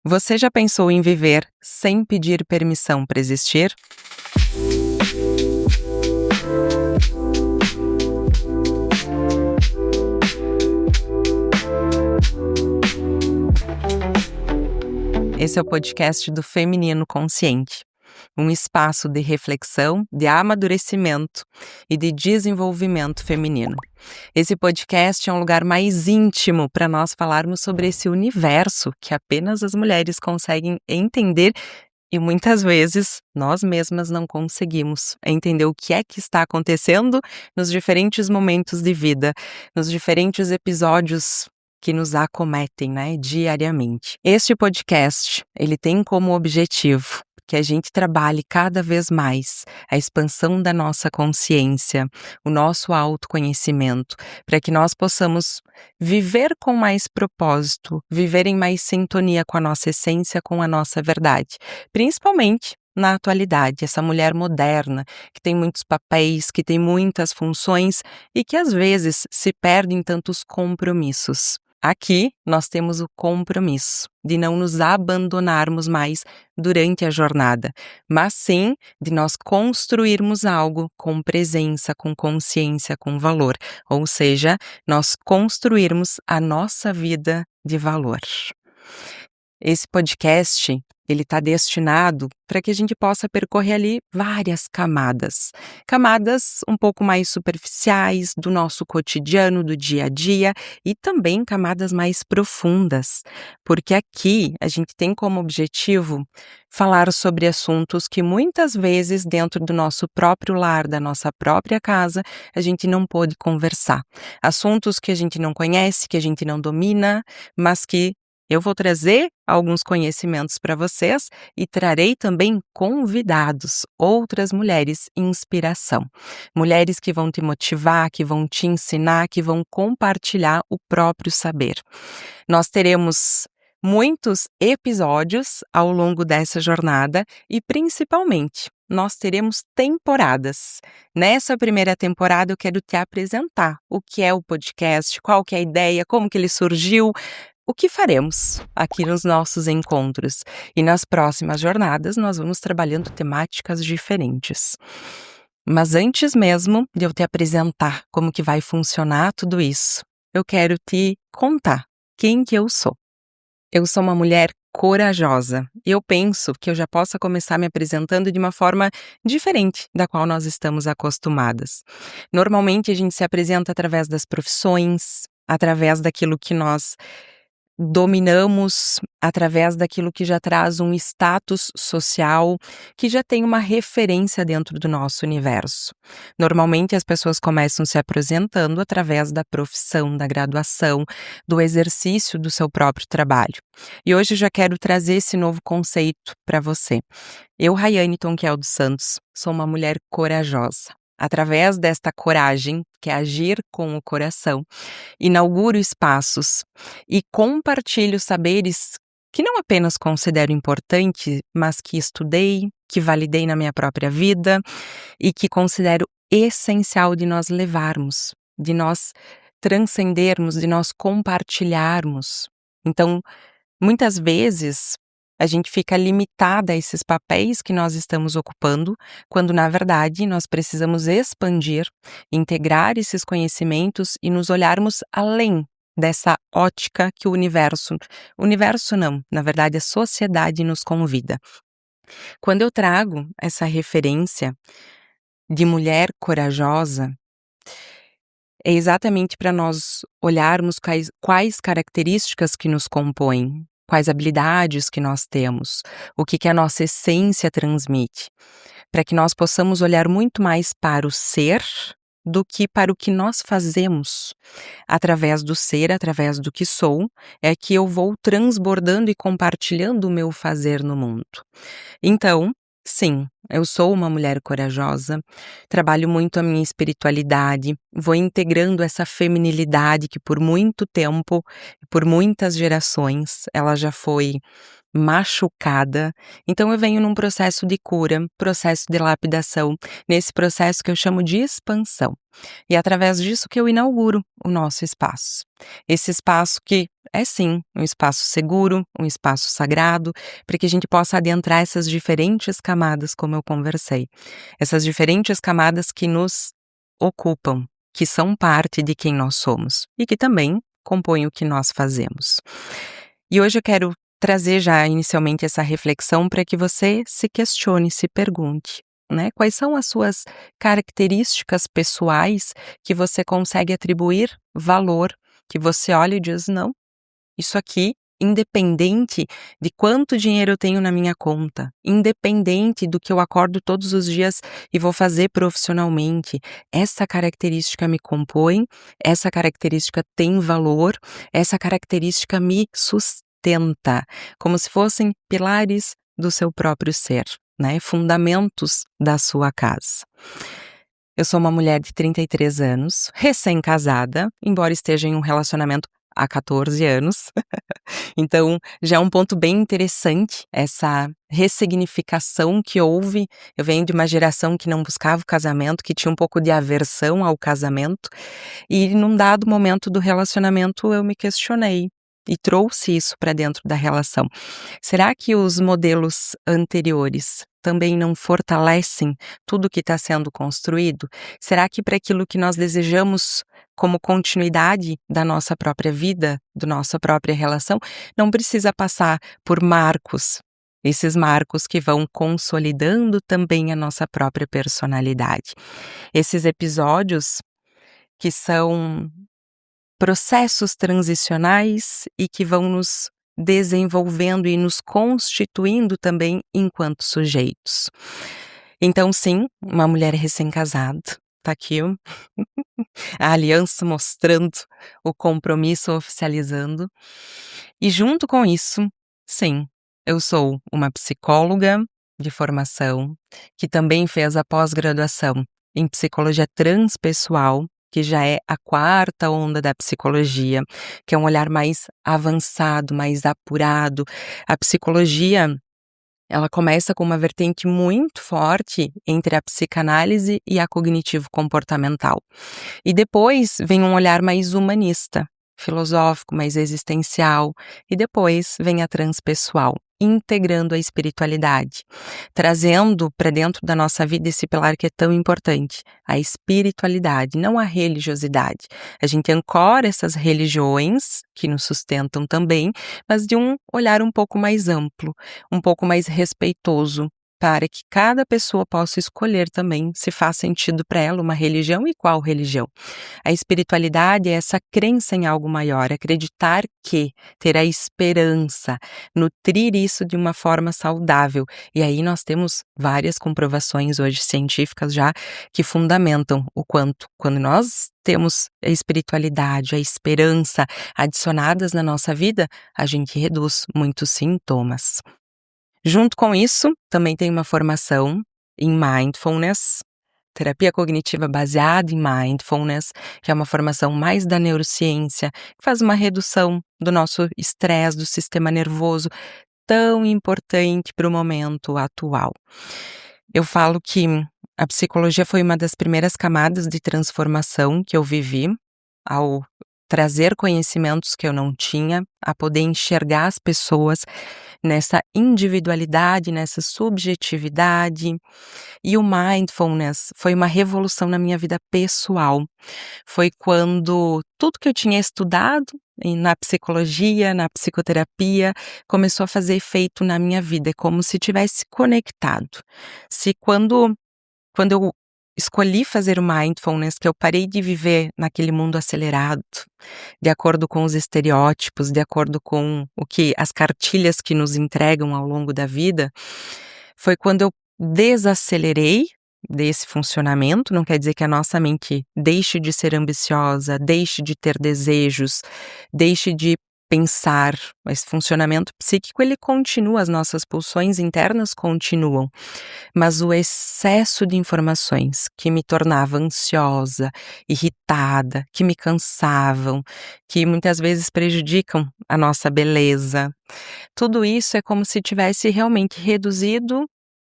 Você já pensou em viver sem pedir permissão para existir? Esse é o podcast do Feminino Consciente, um espaço de reflexão, de amadurecimento e de desenvolvimento feminino. Esse podcast é um lugar mais íntimo para nós falarmos sobre esse universo que apenas as mulheres conseguem entender e muitas vezes nós mesmas não conseguimos entender o que é que está acontecendo nos diferentes momentos de vida, nos diferentes episódios que nos acometem, diariamente. Este podcast, ele tem como objetivo que a gente trabalhe cada vez mais a expansão da nossa consciência, o nosso autoconhecimento, para que nós possamos viver com mais propósito, viver em mais sintonia com a nossa essência, com a nossa verdade, principalmente na atualidade, essa mulher moderna, que tem muitos papéis, que tem muitas funções e que às vezes se perde em tantos compromissos. Aqui nós temos o compromisso de não nos abandonarmos mais durante a jornada, mas sim de nós construirmos algo com presença, com consciência, com valor, ou seja, nós construirmos a nossa vida de valor. Esse podcast, ele está destinado para que a gente possa percorrer ali várias camadas. Camadas um pouco mais superficiais do nosso cotidiano, do dia a dia e também camadas mais profundas, porque aqui a gente tem como objetivo falar sobre assuntos que muitas vezes dentro do nosso próprio lar, da nossa própria casa, a gente não pôde conversar. Assuntos que a gente não conhece, que a gente não domina, mas que eu vou trazer alguns conhecimentos para vocês e trarei também convidados, outras mulheres inspiração. Mulheres que vão te motivar, que vão te ensinar, que vão compartilhar o próprio saber. Nós teremos muitos episódios ao longo dessa jornada e, principalmente, nós teremos temporadas. Nessa primeira temporada eu quero te apresentar o que é o podcast, qual que é a ideia, como que ele surgiu, o que faremos aqui nos nossos encontros. E nas próximas jornadas nós vamos trabalhando temáticas diferentes. Mas antes mesmo de eu te apresentar como que vai funcionar tudo isso, eu quero te contar quem que eu sou. Eu sou uma mulher corajosa. Eu penso que eu já possa começar me apresentando de uma forma diferente da qual nós estamos acostumadas. Normalmente a gente se apresenta através das profissões, através daquilo que nós dominamos, através daquilo que já traz um status social, que já tem uma referência dentro do nosso universo. Normalmente as pessoas começam se apresentando através da profissão, da graduação, do exercício do seu próprio trabalho. E hoje eu já quero trazer esse novo conceito para você. Eu, Rayane Tonquel dos Santos, sou uma mulher corajosa. Através desta coragem, que é agir com o coração, inauguro espaços e compartilho saberes que não apenas considero importante, mas que estudei, que validei na minha própria vida e que considero essencial de nós levarmos, de nós transcendermos, de nós compartilharmos. Então, muitas vezes a gente fica limitada a esses papéis que nós estamos ocupando, quando na verdade nós precisamos expandir, integrar esses conhecimentos e nos olharmos além dessa ótica que o universo não, na verdade a sociedade nos convida. Quando eu trago essa referência de mulher corajosa, é exatamente para nós olharmos quais características que nos compõem, quais habilidades que nós temos, o que a nossa essência transmite, para que nós possamos olhar muito mais para o ser do que para o que nós fazemos. Através do ser, através do que sou, é que eu vou transbordando e compartilhando o meu fazer no mundo. Então, sim, eu sou uma mulher corajosa, trabalho muito a minha espiritualidade, vou integrando essa feminilidade que por muito tempo, por muitas gerações, ela já foi machucada, então eu venho num processo de cura, processo de lapidação, nesse processo que eu chamo de expansão. E é através disso que eu inauguro o nosso espaço. Esse espaço que é sim um espaço seguro, um espaço sagrado, para que a gente possa adentrar essas diferentes camadas, como eu conversei. Essas diferentes camadas que nos ocupam, que são parte de quem nós somos e que também compõem o que nós fazemos. E hoje eu quero trazer já inicialmente essa reflexão para que você se questione, se pergunte, né? Quais são as suas características pessoais que você consegue atribuir valor, que você olha e diz, não, isso aqui, independente de quanto dinheiro eu tenho na minha conta, independente do que eu acordo todos os dias e vou fazer profissionalmente, essa característica me compõe, essa característica tem valor, essa característica me sustenta, como se fossem pilares do seu próprio ser, né? Fundamentos da sua casa. Eu sou uma mulher de 33 anos, recém-casada, embora esteja em um relacionamento há 14 anos. Então, já é um ponto bem interessante essa ressignificação que houve. Eu venho de uma geração que não buscava o casamento, que tinha um pouco de aversão ao casamento, e num dado momento do relacionamento eu me questionei e trouxe isso para dentro da relação. Será que os modelos anteriores também não fortalecem tudo que está sendo construído? Será que para aquilo que nós desejamos como continuidade da nossa própria vida, da nossa própria relação, não precisa passar por marcos, esses marcos que vão consolidando também a nossa própria personalidade? Esses episódios que são processos transicionais e que vão nos desenvolvendo e nos constituindo também enquanto sujeitos. Então, sim, uma mulher recém-casada, tá aqui a aliança mostrando, o compromisso oficializando. E junto com isso, sim, eu sou uma psicóloga de formação, que também fez a pós-graduação em psicologia transpessoal, que já é a 4ª onda da psicologia, que é um olhar mais avançado, mais apurado. A psicologia, ela começa com uma vertente muito forte entre a psicanálise e a cognitivo-comportamental. E depois vem um olhar mais humanista, filosófico, mais existencial, e depois vem a transpessoal, integrando a espiritualidade, trazendo para dentro da nossa vida esse pilar que é tão importante, a espiritualidade, não a religiosidade. A gente ancora essas religiões que nos sustentam também, mas de um olhar um pouco mais amplo, um pouco mais respeitoso, para que cada pessoa possa escolher também se faz sentido para ela uma religião e qual religião. A espiritualidade é essa crença em algo maior, acreditar que, ter a esperança, nutrir isso de uma forma saudável. E aí nós temos várias comprovações hoje científicas já que fundamentam o quanto, quando nós temos a espiritualidade, a esperança adicionadas na nossa vida, a gente reduz muitos sintomas. Junto com isso, também tem uma formação em Mindfulness, terapia cognitiva baseada em Mindfulness, que é uma formação mais da neurociência, que faz uma redução do nosso estresse, do sistema nervoso, tão importante para o momento atual. Eu falo que a psicologia foi uma das primeiras camadas de transformação que eu vivi, ao trazer conhecimentos que eu não tinha, a poder enxergar as pessoas nessa individualidade, nessa subjetividade. E o Mindfulness foi uma revolução na minha vida pessoal. Foi quando tudo que eu tinha estudado na psicologia, na psicoterapia, começou a fazer efeito na minha vida, é como se tivesse conectado. Se quando eu escolhi fazer o Mindfulness, que eu parei de viver naquele mundo acelerado, de acordo com os estereótipos, de acordo com o que as cartilhas que nos entregam ao longo da vida, foi quando eu desacelerei desse funcionamento. Não quer dizer que a nossa mente deixe de ser ambiciosa, deixe de ter desejos, deixe de pensar, esse funcionamento psíquico, ele continua, as nossas pulsões internas continuam, mas o excesso de informações que me tornava ansiosa, irritada, que me cansavam, que muitas vezes prejudicam a nossa beleza, tudo isso é como se tivesse realmente reduzido,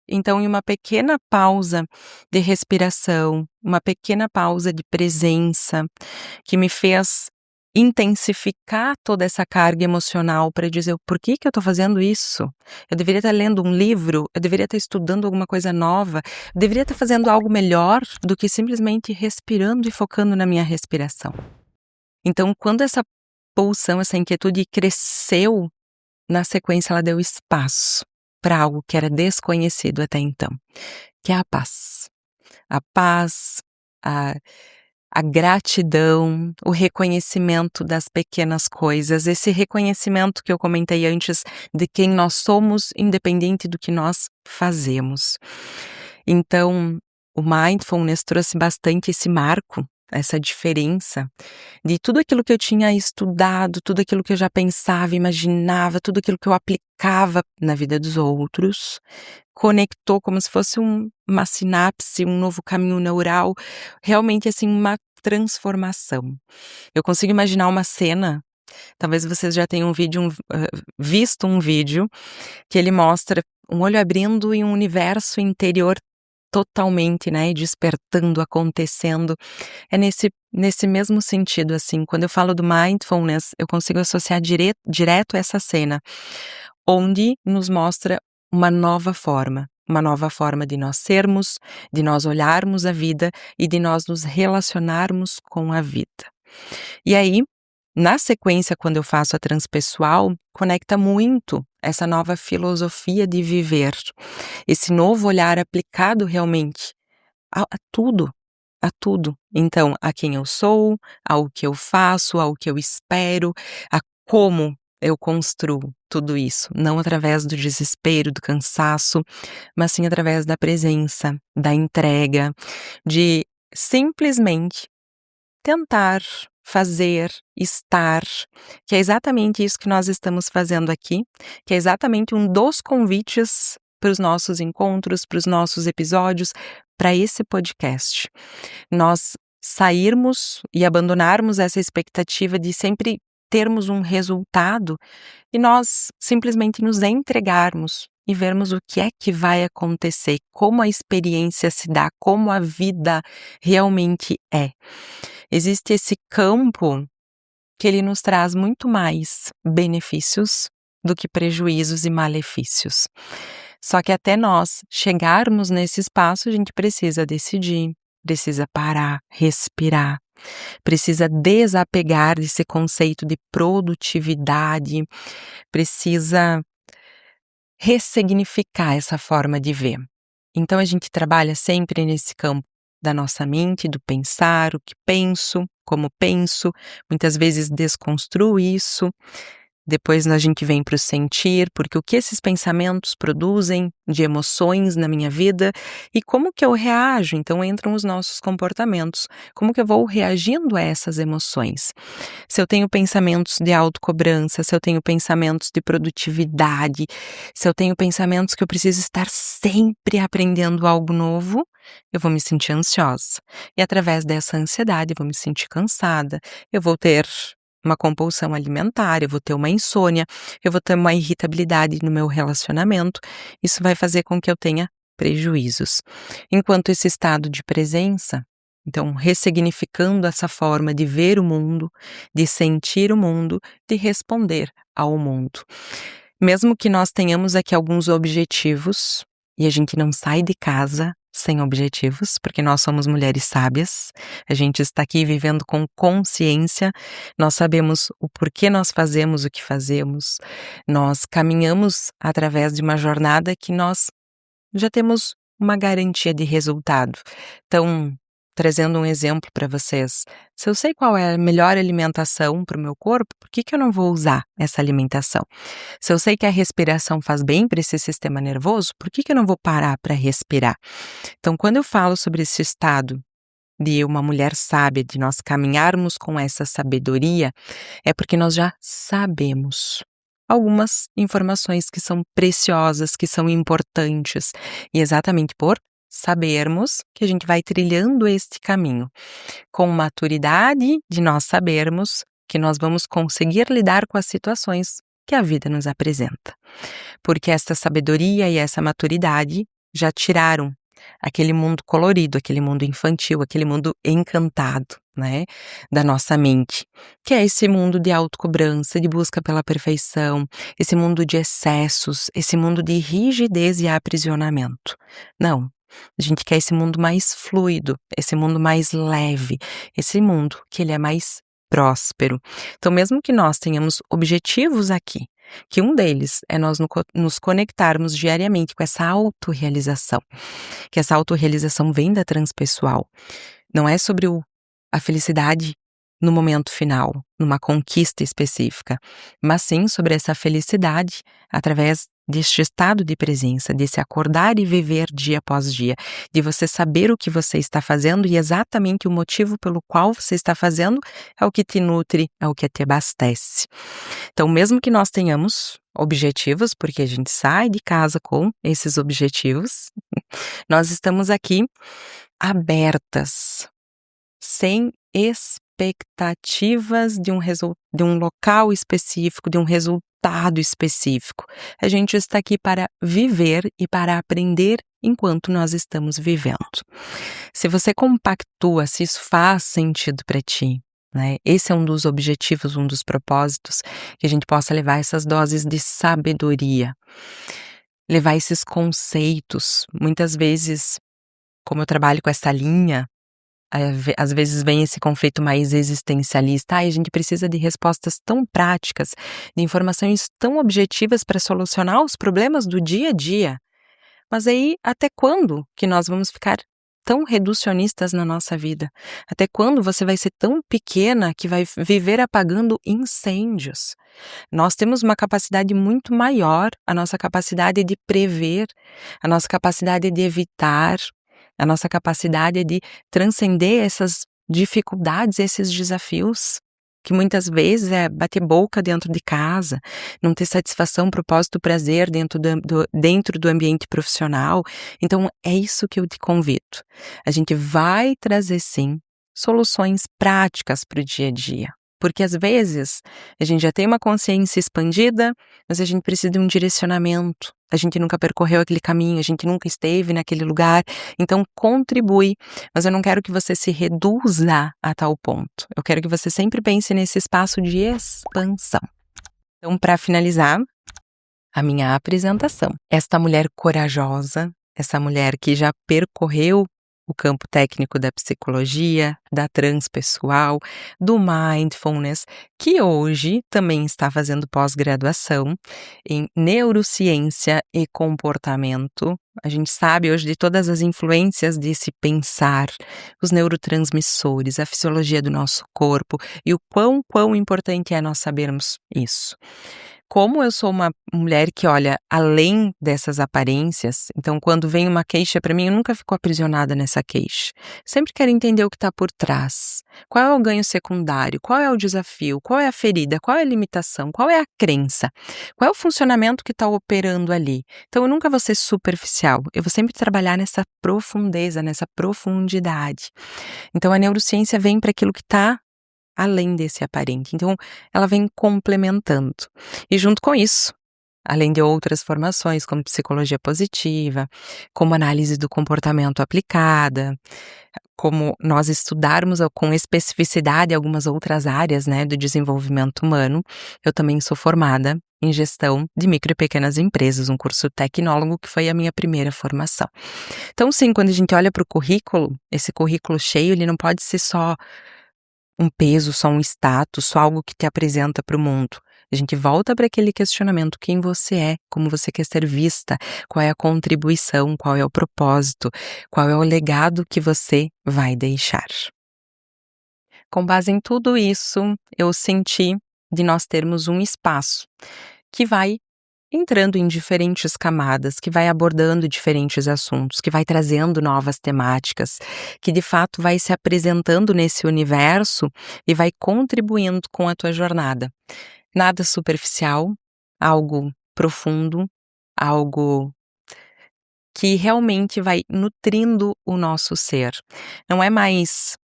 então, em uma pequena pausa de respiração, uma pequena pausa de presença, que me fez intensificar toda essa carga emocional para dizer: "Por que que eu estou fazendo isso? Eu deveria estar lendo um livro, eu deveria estar estudando alguma coisa nova, eu deveria estar fazendo algo melhor do que simplesmente respirando e focando na minha respiração". Então, quando essa pulsão, essa inquietude cresceu, na sequência ela deu espaço para algo que era desconhecido até então, que é a paz. A paz, a a gratidão, o reconhecimento das pequenas coisas, esse reconhecimento que eu comentei antes de quem nós somos, independente do que nós fazemos. Então, o mindfulness trouxe bastante esse marco, essa diferença de tudo aquilo que eu tinha estudado, tudo aquilo que eu já pensava, imaginava, tudo aquilo que eu aplicava na vida dos outros, conectou como se fosse uma sinapse, um novo caminho neural, realmente assim uma transformação. Eu consigo imaginar uma cena, talvez vocês já tenham visto um vídeo que ele mostra um olho abrindo e um universo interior totalmente, né, despertando, acontecendo. É nesse mesmo sentido, assim, quando eu falo do mindfulness, eu consigo associar direto a essa cena, onde nos mostra uma nova forma de nós sermos, de nós olharmos a vida e de nós nos relacionarmos com a vida. E aí, na sequência, quando eu faço a transpessoal, conecta muito essa nova filosofia de viver, esse novo olhar aplicado realmente a tudo, a tudo. Então, a quem eu sou, ao que eu faço, ao que eu espero, a como eu construo tudo isso, não através do desespero, do cansaço, mas sim através da presença, da entrega, de simplesmente tentar, fazer, estar, que é exatamente isso que nós estamos fazendo aqui, que é exatamente um dos convites para os nossos encontros, para os nossos episódios, para esse podcast. Nós sairmos e abandonarmos essa expectativa de sempre termos um resultado e nós simplesmente nos entregarmos e vermos o que é que vai acontecer, como a experiência se dá, como a vida realmente é. Existe esse campo que ele nos traz muito mais benefícios do que prejuízos e malefícios. Só que até nós chegarmos nesse espaço, a gente precisa decidir, precisa parar, respirar, precisa desapegar desse conceito de produtividade, precisa ressignificar essa forma de ver. Então a gente trabalha sempre nesse campo da nossa mente, do pensar, o que penso, como penso, muitas vezes desconstruo isso, depois a gente vem para o sentir, porque o que esses pensamentos produzem de emoções na minha vida e como que eu reajo, então entram os nossos comportamentos, como que eu vou reagindo a essas emoções. Se eu tenho pensamentos de autocobrança, se eu tenho pensamentos de produtividade, se eu tenho pensamentos que eu preciso estar sempre aprendendo algo novo, eu vou me sentir ansiosa. E através dessa ansiedade eu vou me sentir cansada, eu vou ter uma compulsão alimentar, eu vou ter uma insônia, eu vou ter uma irritabilidade no meu relacionamento, isso vai fazer com que eu tenha prejuízos. Enquanto esse estado de presença, então ressignificando essa forma de ver o mundo, de sentir o mundo, de responder ao mundo. Mesmo que nós tenhamos aqui alguns objetivos, e a gente não sai de casa sem objetivos, porque nós somos mulheres sábias, a gente está aqui vivendo com consciência, nós sabemos o porquê nós fazemos o que fazemos, nós caminhamos através de uma jornada que nós já temos uma garantia de resultado. Então, trazendo um exemplo para vocês, se eu sei qual é a melhor alimentação para o meu corpo, por que que eu não vou usar essa alimentação? Se eu sei que a respiração faz bem para esse sistema nervoso, por que que eu não vou parar para respirar? Então, quando eu falo sobre esse estado de uma mulher sábia, de nós caminharmos com essa sabedoria, é porque nós já sabemos algumas informações que são preciosas, que são importantes, e exatamente por sabermos que a gente vai trilhando este caminho com maturidade de nós sabermos que nós vamos conseguir lidar com as situações que a vida nos apresenta. Porque essa sabedoria e essa maturidade já tiraram aquele mundo colorido, aquele mundo infantil, aquele mundo encantado, né, da nossa mente, que é esse mundo de autocobrança, de busca pela perfeição, esse mundo de excessos, esse mundo de rigidez e aprisionamento. Não, a gente quer esse mundo mais fluido, esse mundo mais leve, esse mundo que ele é mais próspero. Então, mesmo que nós tenhamos objetivos aqui, que um deles é nós nos conectarmos diariamente com essa autorrealização, que essa autorrealização vem da transpessoal. Não é sobre a felicidade no momento final, numa conquista específica, mas sim sobre essa felicidade através deste estado de presença, desse acordar e viver dia após dia, de você saber o que você está fazendo e exatamente o motivo pelo qual você está fazendo é o que te nutre, é o que te abastece. Então, mesmo que nós tenhamos objetivos, porque a gente sai de casa com esses objetivos, nós estamos aqui abertas, sem expectativas de um local específico, de um resultado específico. A gente está aqui para viver e para aprender enquanto nós estamos vivendo. Se você compactua, se isso faz sentido para ti, né? Esse é um dos objetivos, um dos propósitos, que a gente possa levar essas doses de sabedoria, levar esses conceitos. Muitas vezes, como eu trabalho com essa linha, às vezes vem esse conflito mais existencialista, e a gente precisa de respostas tão práticas, de informações tão objetivas para solucionar os problemas do dia a dia. Mas aí, até quando que nós vamos ficar tão reducionistas na nossa vida? Até quando você vai ser tão pequena que vai viver apagando incêndios? Nós temos uma capacidade muito maior, a nossa capacidade de prever, a nossa capacidade de evitar, a nossa capacidade de transcender essas dificuldades, esses desafios, que muitas vezes é bater boca dentro de casa, não ter satisfação, propósito, prazer dentro do ambiente profissional. Então, é isso que eu te convido. A gente vai trazer, sim, soluções práticas para o dia a dia. Porque, às vezes, a gente já tem uma consciência expandida, mas a gente precisa de um direcionamento. A gente nunca percorreu aquele caminho, a gente nunca esteve naquele lugar. Então, contribui. Mas eu não quero que você se reduza a tal ponto. Eu quero que você sempre pense nesse espaço de expansão. Então, para finalizar a minha apresentação, esta mulher corajosa, essa mulher que já percorreu o campo técnico da psicologia, da transpessoal, do mindfulness, que hoje também está fazendo pós-graduação em neurociência e comportamento. A gente sabe hoje de todas as influências desse pensar, os neurotransmissores, a fisiologia do nosso corpo e o quão importante é nós sabermos isso. Como eu sou uma mulher que olha além dessas aparências, então quando vem uma queixa para mim, eu nunca fico aprisionada nessa queixa. Sempre quero entender o que está por trás. Qual é o ganho secundário? Qual é o desafio? Qual é a ferida? Qual é a limitação? Qual é a crença? Qual é o funcionamento que está operando ali? Então eu nunca vou ser superficial. Eu vou sempre trabalhar nessa profundeza, nessa profundidade. Então a neurociência vem para aquilo que está além desse aparente. Então, ela vem complementando. E junto com isso, além de outras formações, como psicologia positiva, como análise do comportamento aplicada, como nós estudarmos com especificidade algumas outras áreas, né, do desenvolvimento humano, eu também sou formada em gestão de micro e pequenas empresas, um curso tecnólogo que foi a minha primeira formação. Então, sim, quando a gente olha para o currículo, esse currículo cheio, ele não pode ser só um peso, só um status, só algo que te apresenta para o mundo. A gente volta para aquele questionamento: quem você é, como você quer ser vista, qual é a contribuição, qual é o propósito, qual é o legado que você vai deixar. Com base em tudo isso, eu senti de nós termos um espaço que vai entrando em diferentes camadas, que vai abordando diferentes assuntos, que vai trazendo novas temáticas, que de fato vai se apresentando nesse universo e vai contribuindo com a tua jornada. Nada superficial, algo profundo, algo que realmente vai nutrindo o nosso ser. Não é mais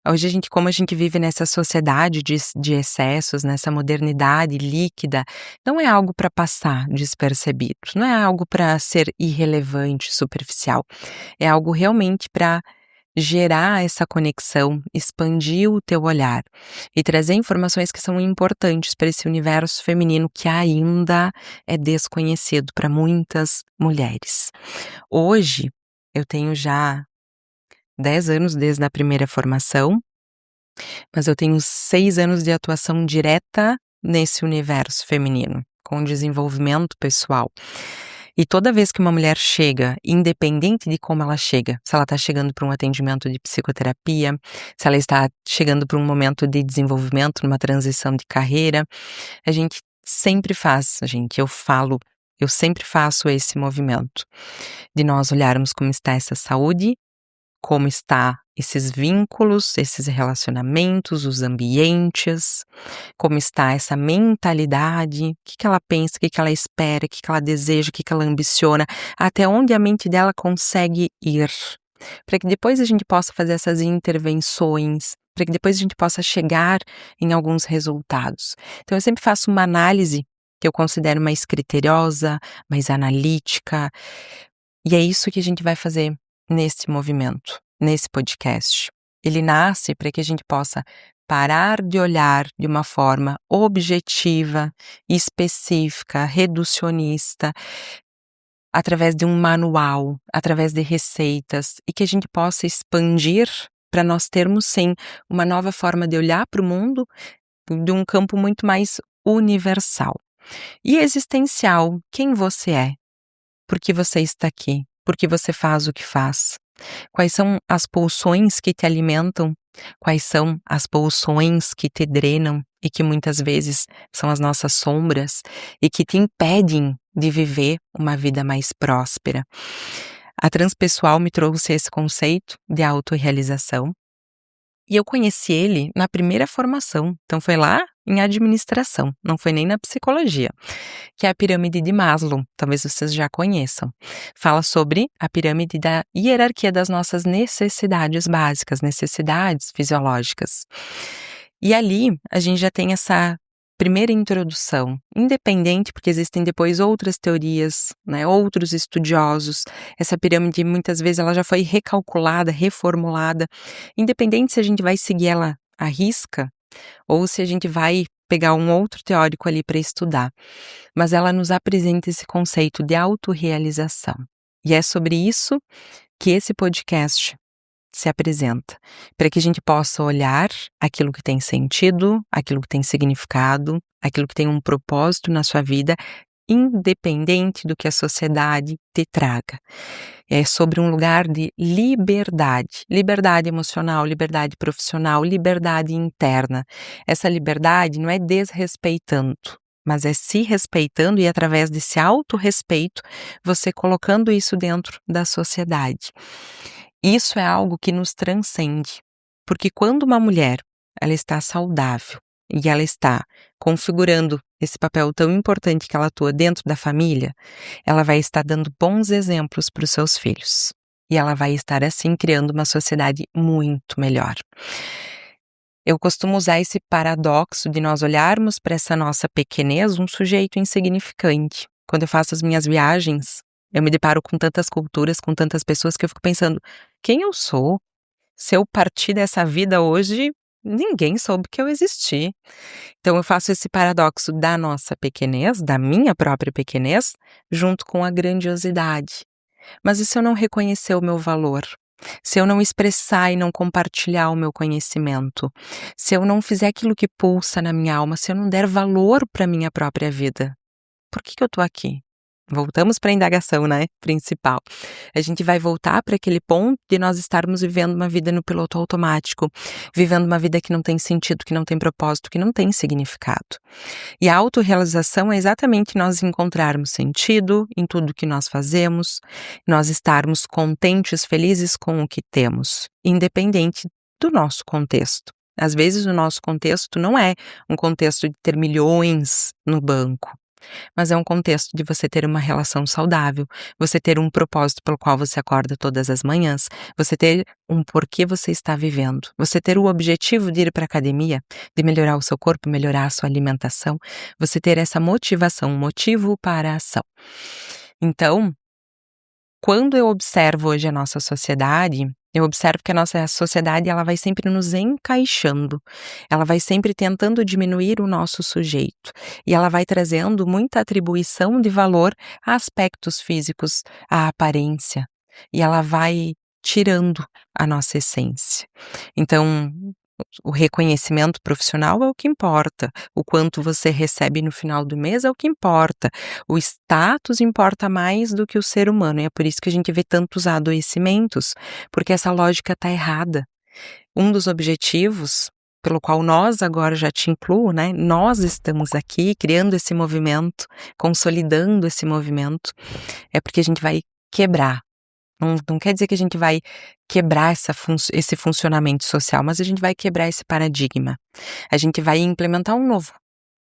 hoje como a gente vive nessa sociedade de excessos, nessa modernidade líquida, não é algo para passar despercebido, não é algo para ser irrelevante, superficial, é algo realmente para gerar essa conexão, expandir o teu olhar e trazer informações que são importantes para esse universo feminino que ainda é desconhecido para muitas mulheres. Hoje, eu tenho já 10 anos desde a primeira formação, mas eu tenho 6 anos de atuação direta nesse universo feminino, com desenvolvimento pessoal. E toda vez que uma mulher chega, independente de como ela chega, se ela está chegando para um atendimento de psicoterapia, se ela está chegando para um momento de desenvolvimento, numa transição de carreira, a gente sempre faz, eu sempre faço esse movimento, de nós olharmos como está essa saúde, como está esses vínculos, esses relacionamentos, os ambientes, como está essa mentalidade, o que ela pensa, o que ela espera, o que ela deseja, o que ela ambiciona, até onde a mente dela consegue ir, para que depois a gente possa fazer essas intervenções, para que depois a gente possa chegar em alguns resultados. Então eu sempre faço uma análise que eu considero mais criteriosa, mais analítica, e é isso que a gente vai fazer nesse movimento, nesse podcast. Ele nasce para que a gente possa parar de olhar de uma forma objetiva, específica, reducionista, através de um manual, através de receitas, e que a gente possa expandir para nós termos, sim, uma nova forma de olhar para o mundo de um campo muito mais universal. E existencial, quem você é? Por que você está aqui? Por que você faz o que faz? Quais são as pulsões que te alimentam? Quais são as pulsões que te drenam e que muitas vezes são as nossas sombras e que te impedem de viver uma vida mais próspera? A Transpessoal me trouxe esse conceito de autorrealização e eu conheci ele na primeira formação, então foi lá em administração, não foi nem na psicologia, que é a pirâmide de Maslow, talvez vocês já conheçam. Fala sobre a pirâmide da hierarquia das nossas necessidades básicas, necessidades fisiológicas. E ali a gente já tem essa primeira introdução, independente, porque existem depois outras teorias, né, outros estudiosos, essa pirâmide muitas vezes ela já foi recalculada, reformulada, independente se a gente vai seguir ela à risca, ou se a gente vai pegar um outro teórico ali para estudar, mas ela nos apresenta esse conceito de autorrealização. E é sobre isso que esse podcast se apresenta, para que a gente possa olhar aquilo que tem sentido, aquilo que tem significado, aquilo que tem um propósito na sua vida, independente do que a sociedade te traga. É sobre um lugar de liberdade, liberdade emocional, liberdade profissional, liberdade interna. Essa liberdade não é desrespeitando, mas é se respeitando e através desse autorrespeito, você colocando isso dentro da sociedade. Isso é algo que nos transcende, porque quando uma mulher ela está saudável e ela está configurando esse papel tão importante que ela atua dentro da família, ela vai estar dando bons exemplos para os seus filhos. E ela vai estar, assim, criando uma sociedade muito melhor. Eu costumo usar esse paradoxo de nós olharmos para essa nossa pequenez, um sujeito insignificante. Quando eu faço as minhas viagens, eu me deparo com tantas culturas, com tantas pessoas que eu fico pensando, quem eu sou? Se eu partir dessa vida hoje, ninguém soube que eu existi. Então eu faço esse paradoxo da nossa pequenez, da minha própria pequenez, junto com a grandiosidade. Mas e se eu não reconhecer o meu valor? Se eu não expressar e não compartilhar o meu conhecimento? Se eu não fizer aquilo que pulsa na minha alma? Se eu não der valor para a minha própria vida? Por que eu tô aqui? Voltamos para a indagação, né, principal. A gente vai voltar para aquele ponto de nós estarmos vivendo uma vida no piloto automático, vivendo uma vida que não tem sentido, que não tem propósito, que não tem significado. E a autorrealização é exatamente nós encontrarmos sentido em tudo que nós fazemos, nós estarmos contentes, felizes com o que temos, independente do nosso contexto. Às vezes o nosso contexto não é um contexto de ter milhões no banco, mas é um contexto de você ter uma relação saudável, você ter um propósito pelo qual você acorda todas as manhãs, você ter um porquê você está vivendo, você ter o objetivo de ir para a academia, de melhorar o seu corpo, melhorar a sua alimentação, você ter essa motivação, um motivo para a ação. Então, quando eu observo hoje a nossa sociedade, eu observo que a nossa sociedade ela vai sempre nos encaixando, ela vai sempre tentando diminuir o nosso sujeito, e ela vai trazendo muita atribuição de valor a aspectos físicos, à aparência, e ela vai tirando a nossa essência. Então, o reconhecimento profissional é o que importa, o quanto você recebe no final do mês é o que importa, o status importa mais do que o ser humano, e é por isso que a gente vê tantos adoecimentos, porque essa lógica está errada. Um dos objetivos pelo qual nós agora já te incluo, né, nós estamos aqui criando esse movimento, consolidando esse movimento, é porque a gente vai quebrar. Não quer dizer que a gente vai quebrar esse funcionamento social, mas a gente vai quebrar esse paradigma. A gente vai implementar um novo,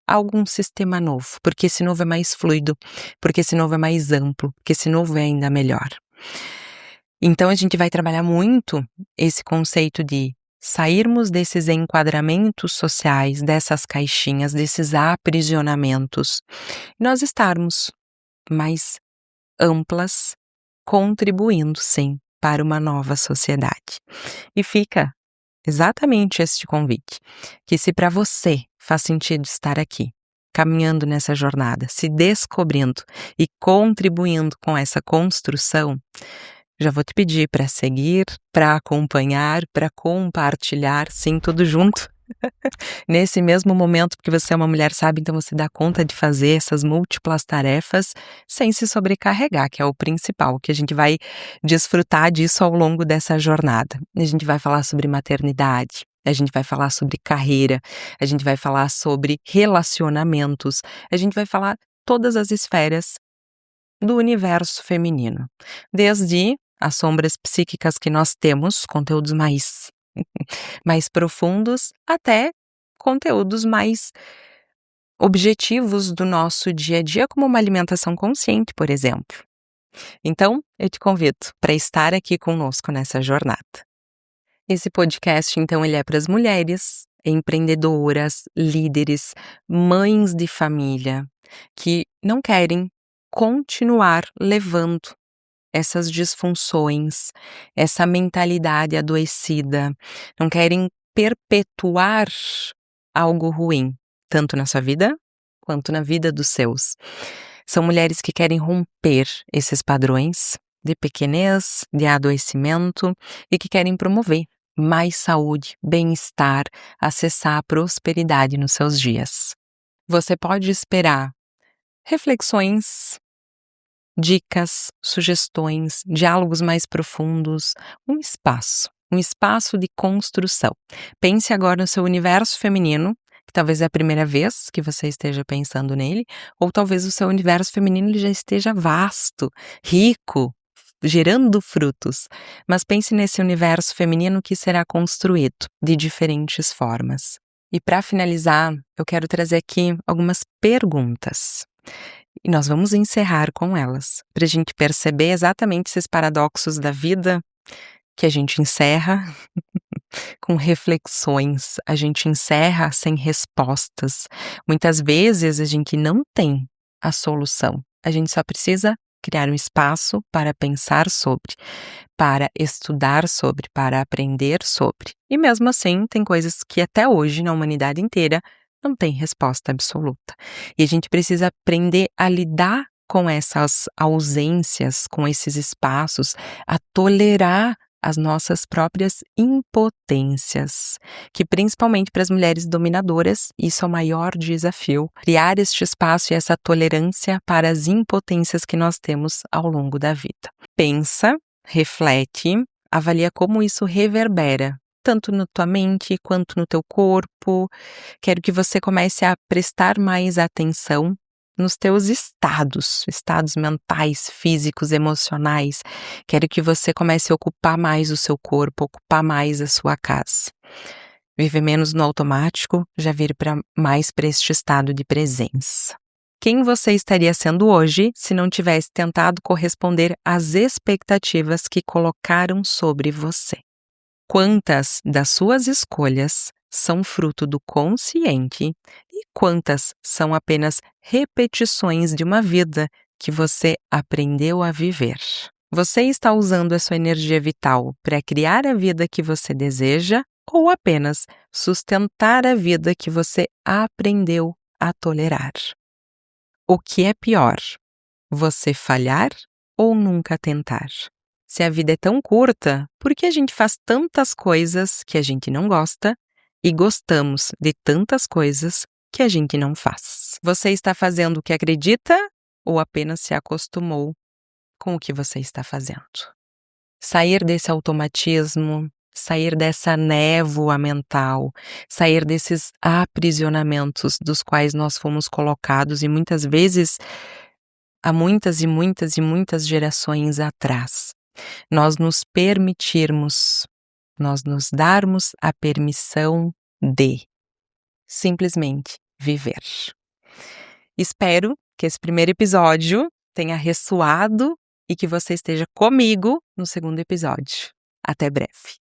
algum sistema novo, porque esse novo é mais fluido, porque esse novo é mais amplo, porque esse novo é ainda melhor. Então a gente vai trabalhar muito esse conceito de sairmos desses enquadramentos sociais, dessas caixinhas, desses aprisionamentos, e nós estarmos mais amplas, contribuindo, sim, para uma nova sociedade. E fica exatamente este convite, que se para você faz sentido estar aqui, caminhando nessa jornada, se descobrindo e contribuindo com essa construção, já vou te pedir para seguir, para acompanhar, para compartilhar, sim, tudo junto. Nesse mesmo momento, porque você é uma mulher sábia, então você dá conta de fazer essas múltiplas tarefas sem se sobrecarregar, que é o principal, que a gente vai desfrutar disso ao longo dessa jornada. A gente vai falar sobre maternidade, a gente vai falar sobre carreira, a gente vai falar sobre relacionamentos, a gente vai falar todas as esferas do universo feminino, desde as sombras psíquicas que nós temos, conteúdos mais profundos, até conteúdos mais objetivos do nosso dia a dia, como uma alimentação consciente, por exemplo. Então, eu te convido para estar aqui conosco nessa jornada. Esse podcast, então, ele é para as mulheres empreendedoras, líderes, mães de família, que não querem continuar levando essas disfunções, essa mentalidade adoecida, não querem perpetuar algo ruim, tanto na sua vida quanto na vida dos seus. São mulheres que querem romper esses padrões de pequenez, de adoecimento e que querem promover mais saúde, bem-estar, acessar a prosperidade nos seus dias. Você pode esperar reflexões, dicas, sugestões, diálogos mais profundos, um espaço de construção. Pense agora no seu universo feminino, que talvez é a primeira vez que você esteja pensando nele, ou talvez o seu universo feminino ele já esteja vasto, rico, gerando frutos. Mas pense nesse universo feminino que será construído de diferentes formas. E para finalizar, eu quero trazer aqui algumas perguntas. E nós vamos encerrar com elas, para a gente perceber exatamente esses paradoxos da vida que a gente encerra com reflexões, a gente encerra sem respostas. Muitas vezes a gente não tem a solução, a gente só precisa criar um espaço para pensar sobre, para estudar sobre, para aprender sobre. E mesmo assim, tem coisas que até hoje, na humanidade inteira, não tem resposta absoluta. E a gente precisa aprender a lidar com essas ausências, com esses espaços, a tolerar as nossas próprias impotências, que principalmente para as mulheres dominadoras, isso é o maior desafio, criar este espaço e essa tolerância para as impotências que nós temos ao longo da vida. Pensa, reflete, avalia como isso reverbera, tanto na tua mente quanto no teu corpo. Quero que você comece a prestar mais atenção nos teus estados mentais, físicos, emocionais. Quero que você comece a ocupar mais o seu corpo, ocupar mais a sua casa. Viver menos no automático, já vir mais para este estado de presença. Quem você estaria sendo hoje se não tivesse tentado corresponder às expectativas que colocaram sobre você? Quantas das suas escolhas são fruto do consciente e quantas são apenas repetições de uma vida que você aprendeu a viver? Você está usando a sua energia vital para criar a vida que você deseja ou apenas sustentar a vida que você aprendeu a tolerar? O que é pior? Você falhar ou nunca tentar? Se a vida é tão curta, por que a gente faz tantas coisas que a gente não gosta e gostamos de tantas coisas que a gente não faz? Você está fazendo o que acredita ou apenas se acostumou com o que você está fazendo? Sair desse automatismo, sair dessa névoa mental, sair desses aprisionamentos dos quais nós fomos colocados e muitas vezes há muitas e muitas e muitas gerações atrás. Nós nos permitirmos, nós nos darmos a permissão de simplesmente viver. Espero que esse primeiro episódio tenha ressoado e que você esteja comigo no segundo episódio. Até breve.